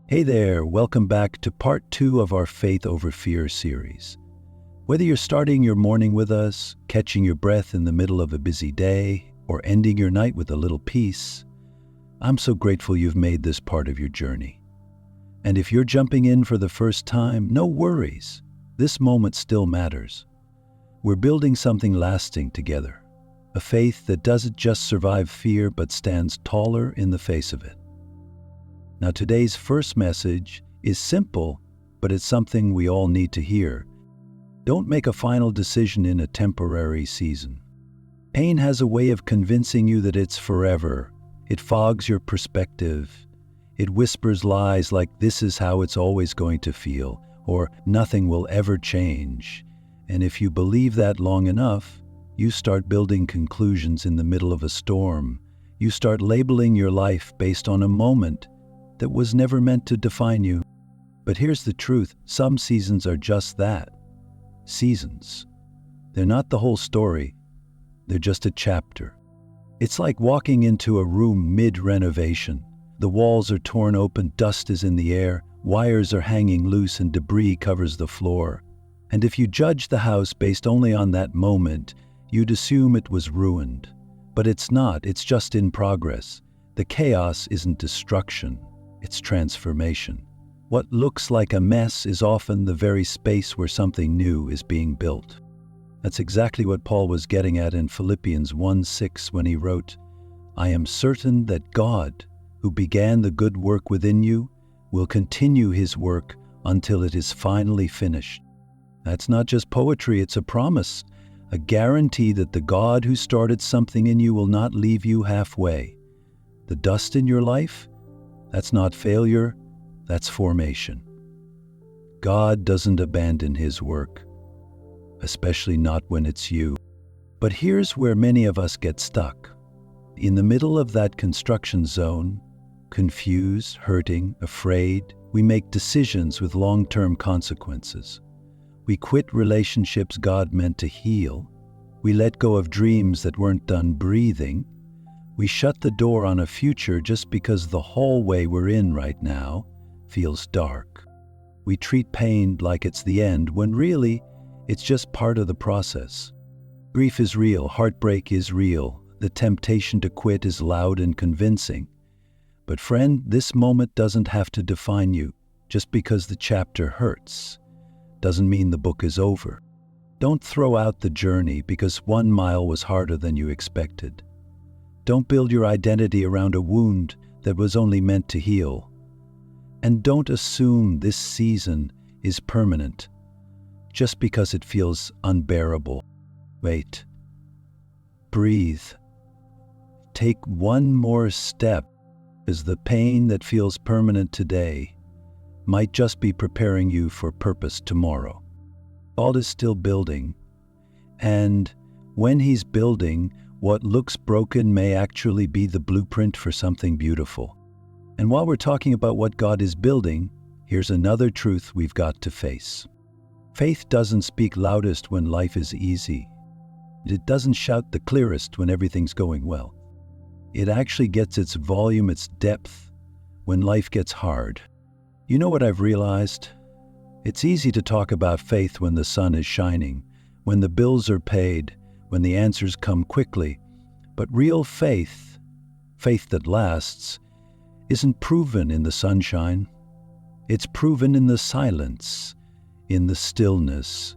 Hey there, welcome back to part 2 of our Faith Over Fear series. Whether you're starting your morning with us, catching your breath in the middle of a busy day, or ending your night with a little peace, I'm so grateful you've made this part of your journey. And if you're jumping in for the first time, no worries. This moment still matters. We're building something lasting together, a faith that doesn't just survive fear but stands taller in the face of it. Now, today's first message is simple, but it's something we all need to hear. Don't make a final decision in a temporary season. Pain has a way of convincing you that it's forever. It fogs your perspective. It whispers lies like this is how it's always going to feel, or nothing will ever change. And if you believe that long enough, you start building conclusions in the middle of a storm. You start labeling your life based on a moment that was never meant to define you. But here's the truth, some seasons are just that, seasons. They're not the whole story, they're just a chapter. It's like walking into a room mid-renovation. The walls are torn open, dust is in the air, wires are hanging loose and debris covers the floor. And if you judge the house based only on that moment, you'd assume it was ruined. But it's not, it's just in progress. The chaos isn't destruction. It's transformation. What looks like a mess is often the very space where something new is being built. That's exactly what Paul was getting at in Philippians 1:6 when he wrote, "I am certain that God, who began the good work within you, will continue his work until it is finally finished." That's not just poetry, it's a promise, a guarantee that the God who started something in you will not leave you halfway. The dust in your life? That's not failure, that's formation. God doesn't abandon his work, especially not when it's you. But here's where many of us get stuck. In the middle of that construction zone, confused, hurting, afraid, we make decisions with long-term consequences. We quit relationships God meant to heal. We let go of dreams that weren't done breathing. We shut the door on a future just because the hallway we're in right now feels dark. We treat pain like it's the end, when really, it's just part of the process. Grief is real, heartbreak is real, the temptation to quit is loud and convincing. But friend, this moment doesn't have to define you. Just because the chapter hurts doesn't mean the book is over. Don't throw out the journey because 1 mile was harder than you expected. Don't build your identity around a wound that was only meant to heal. And don't assume this season is permanent just because it feels unbearable. Wait. Breathe. Take one more step, as the pain that feels permanent today might just be preparing you for purpose tomorrow. God is still building, and when he's building, what looks broken may actually be the blueprint for something beautiful. And while we're talking about what God is building, here's another truth we've got to face. Faith doesn't speak loudest when life is easy. It doesn't shout the clearest when everything's going well. It actually gets its volume, its depth, when life gets hard. You know what I've realized? It's easy to talk about faith when the sun is shining, when the bills are paid, when the answers come quickly. But real faith, faith that lasts, isn't proven in the sunshine. It's proven in the silence, in the stillness,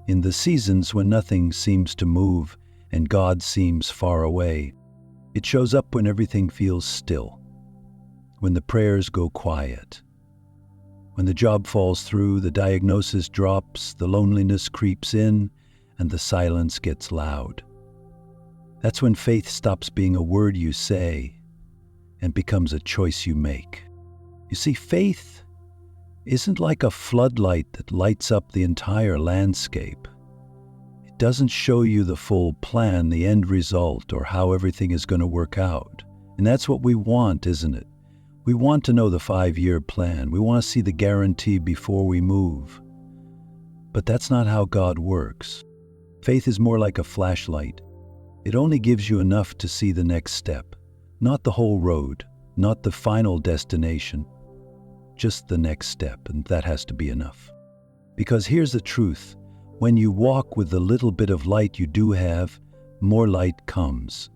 in the seasons when nothing seems to move and God seems far away. It shows up when everything feels still, when the prayers go quiet, when the job falls through, the diagnosis drops, the loneliness creeps in, and the silence gets loud. That's when faith stops being a word you say and becomes a choice you make. You see, faith isn't like a floodlight that lights up the entire landscape. It doesn't show you the full plan, the end result, or how everything is going to work out. And that's what we want, isn't it? We want to know the 5-year plan. We want to see the guarantee before we move. But that's not how God works. Faith is more like a flashlight. It only gives you enough to see the next step, not the whole road, not the final destination, just the next step, and that has to be enough. Because here's the truth. When you walk with the little bit of light you do have, more light comes.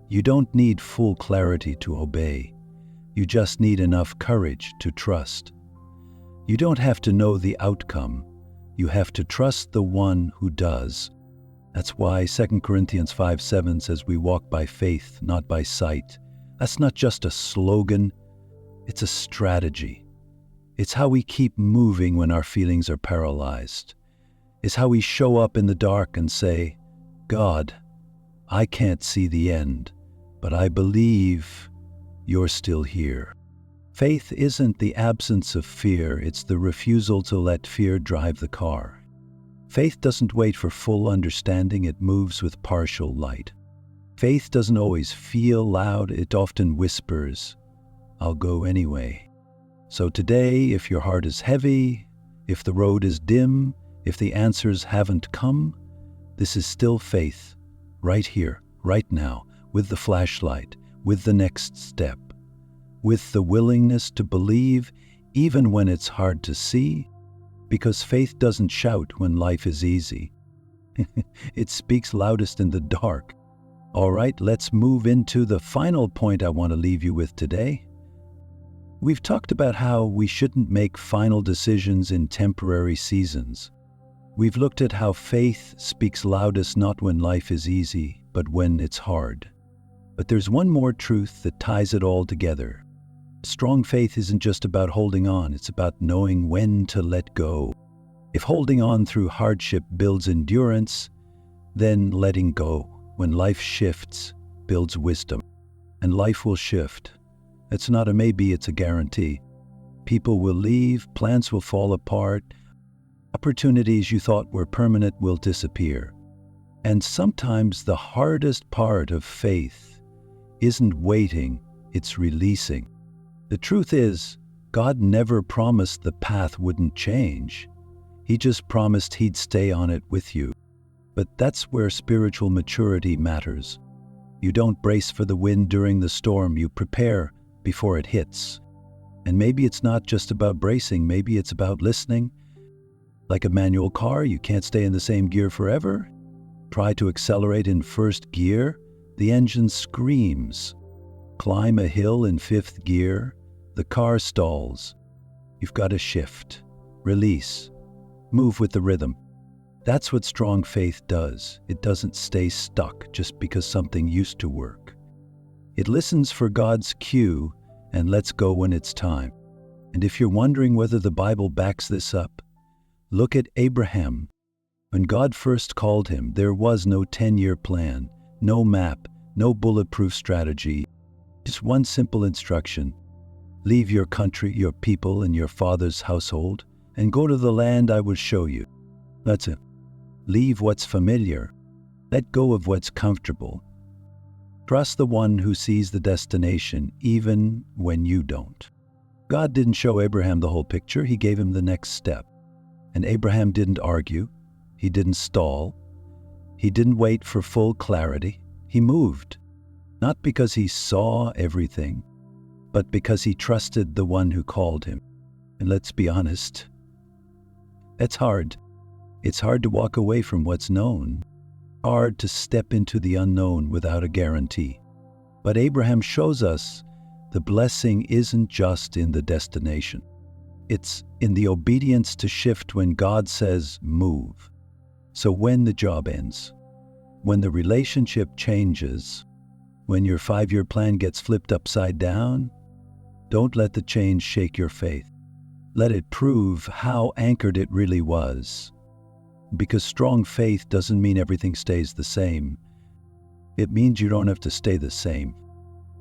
You don't need full clarity to obey. You just need enough courage to trust. You don't have to know the outcome. You have to trust the one who does. That's why 2 Corinthians 5:7 says we walk by faith, not by sight. That's not just a slogan, it's a strategy. It's how we keep moving when our feelings are paralyzed. It's how we show up in the dark and say, God, I can't see the end, but I believe you're still here. Faith isn't the absence of fear, it's the refusal to let fear drive the car. Faith doesn't wait for full understanding, it moves with partial light. Faith doesn't always feel loud, it often whispers, I'll go anyway. So today, if your heart is heavy, if the road is dim, if the answers haven't come, this is still faith, right here, right now, with the flashlight, with the next step, with the willingness to believe even when it's hard to see, because faith doesn't shout when life is easy. It speaks loudest in the dark. All right, let's move into the final point I want to leave you with today. We've talked about how we shouldn't make final decisions in temporary seasons. We've looked at how faith speaks loudest not when life is easy, but when it's hard. But there's one more truth that ties it all together. Strong faith isn't just about holding on, it's about knowing when to let go. If holding on through hardship builds endurance, then letting go when life shifts builds wisdom. And life will shift. It's not a maybe, it's a guarantee. People will leave, plans will fall apart, opportunities you thought were permanent will disappear. And sometimes the hardest part of faith isn't waiting, it's releasing. The truth is, God never promised the path wouldn't change. He just promised He'd stay on it with you. But that's where spiritual maturity matters. You don't brace for the wind during the storm, you prepare before it hits. And maybe it's not just about bracing, maybe it's about listening. Like a manual car, you can't stay in the same gear forever. Try to accelerate in first gear, the engine screams. Climb a hill in fifth gear, the car stalls. You've got to shift, release, move with the rhythm. That's what strong faith does. It doesn't stay stuck just because something used to work. It listens for God's cue and lets go when it's time. And if you're wondering whether the Bible backs this up, look at Abraham. When God first called him, there was no 10-year plan, no map, no bulletproof strategy. Just one simple instruction. Leave your country, your people, and your father's household, and go to the land I will show you. That's it. Leave what's familiar. Let go of what's comfortable. Trust the one who sees the destination, even when you don't. God didn't show Abraham the whole picture. He gave him the next step. And Abraham didn't argue. He didn't stall. He didn't wait for full clarity. He moved. Not because he saw everything, but because he trusted the one who called him. And let's be honest, that's hard. It's hard to walk away from what's known, hard to step into the unknown without a guarantee. But Abraham shows us the blessing isn't just in the destination. It's in the obedience to shift when God says move. So when the job ends, when the relationship changes, when your 5-year plan gets flipped upside down, don't let the change shake your faith. Let it prove how anchored it really was. Because strong faith doesn't mean everything stays the same. It means you don't have to stay the same.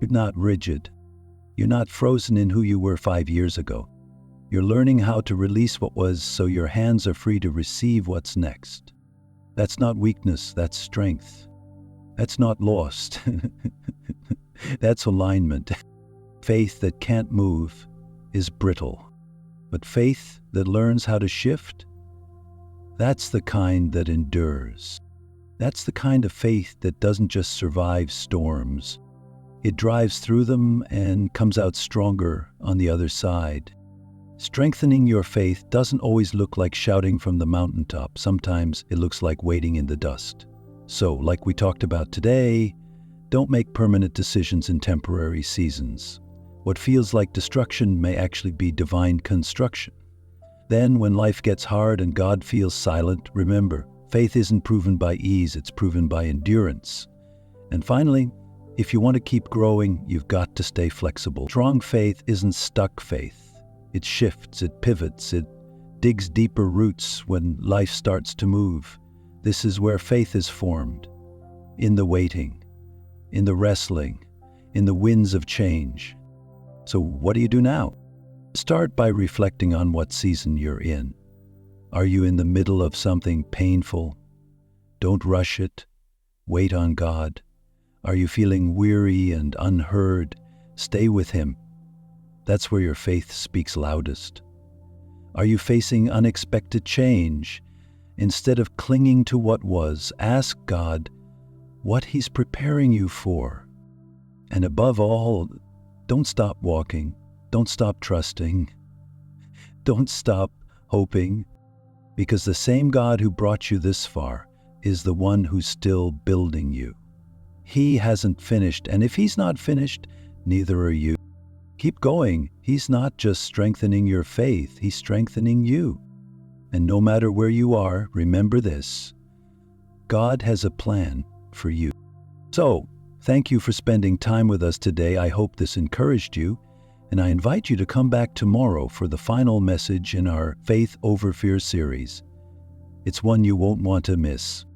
You're not rigid. You're not frozen in who you were 5 years ago. You're learning how to release what was so your hands are free to receive what's next. That's not weakness, that's strength. That's not lost. That's alignment. Faith that can't move is brittle. But faith that learns how to shift, that's the kind that endures. That's the kind of faith that doesn't just survive storms. It drives through them and comes out stronger on the other side. Strengthening your faith doesn't always look like shouting from the mountaintop. Sometimes it looks like waiting in the dust. So, like we talked about today, don't make permanent decisions in temporary seasons. What feels like destruction may actually be divine construction. Then, when life gets hard and God feels silent, remember, faith isn't proven by ease, it's proven by endurance. And finally, if you want to keep growing, you've got to stay flexible. Strong faith isn't stuck faith. It shifts, it pivots, it digs deeper roots when life starts to move. This is where faith is formed, in the waiting, in the wrestling, in the winds of change. So what do you do now? Start by reflecting on what season you're in. Are you in the middle of something painful? Don't rush it. Wait on God. Are you feeling weary and unheard? Stay with Him. That's where your faith speaks loudest. Are you facing unexpected change? Instead of clinging to what was, ask God what He's preparing you for. And above all, don't stop walking. Don't stop trusting. Don't stop hoping, because the same God who brought you this far is the one who's still building you. He hasn't finished, and if He's not finished, neither are you. Keep going. He's not just strengthening your faith, He's strengthening you. And no matter where you are, remember this: God has a plan for you. So, thank you for spending time with us today. I hope this encouraged you, and I invite you to come back tomorrow for the final message in our Faith Over Fear series. It's one you won't want to miss.